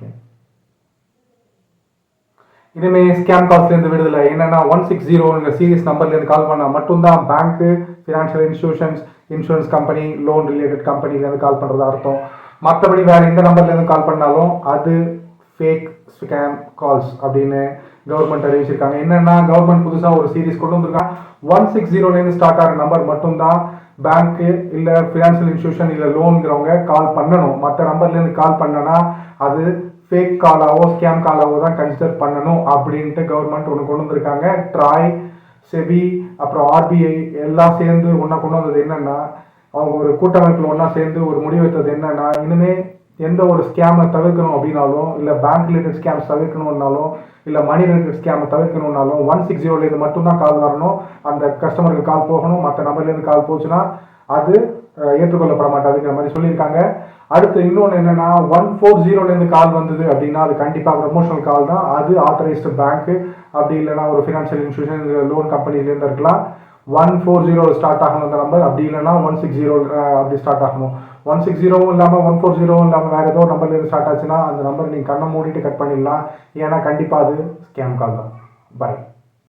Second. இனிமேல் scam கால்ஸ்லேருந்து விடுதலை. என்னென்னா 160 சீரியஸ் நம்பர்லேருந்து கால் பண்ணால் மட்டும்தான் பேங்க்கு, financial institutions, insurance company, loan related கம்பெனிலேருந்து கால் பண்ணுறது அர்த்தம். மற்றபடி வேறு எந்த நம்பர்லேருந்து கால் பண்ணாலும் அது ஃபேக் ஸ்கேம் கால்ஸ் அப்படின்னு கவர்மெண்ட் அறிவிச்சிருக்காங்க. என்னென்னா கவர்மெண்ட் புதுசாக ஒரு சீரீஸ் கொண்டு வந்திருக்காங்க. 160 ஸ்டார்ட் ஆகிற நம்பர் மட்டும்தான் பேங்க்கு இல்லை ஃபினான்ஷியல் இன்ஸ்டியூஷன் இல்லை லோனுங்கிறவங்க கால் பண்ணணும். மற்ற நம்பர்லேருந்து கால் பண்ணனா அது ஃபேக் காலாவோ ஸ்கேம் காலாவோ தான் கன்சிடர் பண்ணணும் அப்படின்ட்டு கவர்மெண்ட் ஒன்று கொண்டு வந்திருக்காங்க. ட்ராய், செபி, அப்புறம் ஆர்பிஐ எல்லாம் சேர்ந்து ஒன்றா கொண்டு வந்தது என்னென்னா, அவங்க ஒரு கூட்டமைப்பில் ஒன்றா சேர்ந்து ஒரு முடிவு எடுத்தது என்னென்னா, இனிமேல் எந்த ஒரு ஸ்கேமை தவிர்க்கணும் அப்படின்னாலும், இல்லை பேங்க் ரிலேட்டட் ஸ்கேம்ஸ் தவிர்க்கணும்னாலும், இல்லை மணி ரிலேட்டட் ஸ்கேமை தவிர்க்கணும்னாலும் 160 மட்டும்தான் கால் வரணும். அந்த கஸ்டமருக்கு கால் போகணும். மற்ற நம்பர்லேருந்து கால் போச்சுன்னா அது ஏற்றுக்கொள்ளப்பட மாட்டாதுங்கிற மாதிரி சொல்லியிருக்காங்க. அடுத்து இன்னொன்று என்னென்னா, 140 கால் வந்தது அப்படின்னா அது கண்டிப்பாக ப்ரமோஷனல் கால் தான். அது ஆத்தரைஸ்டு பேங்க்கு, அப்படி இல்லைனா ஒரு ஃபினான்ஷியல் இன்ஸ்டியூஷன், லோன் கம்பெனிலேருந்து இருக்கலாம். 140 ஸ்டார்ட் ஆகணும் அந்த நம்பர். அப்படி இல்லைனா 160 அப்படி ஸ்டார்ட் ஆகணும். 160 இல்லாமல் 140 இல்லாமல் வேறு ஏதோ நம்பர்லேருந்து ஸ்டார்ட் ஆச்சுன்னா அந்த நம்பர் நீங்கள் கண்ணை மூடிட்டு கட் பண்ணிடலாம். ஏன்னா கண்டிப்பாக அது ஸ்கேம் கால் தான். பாய்.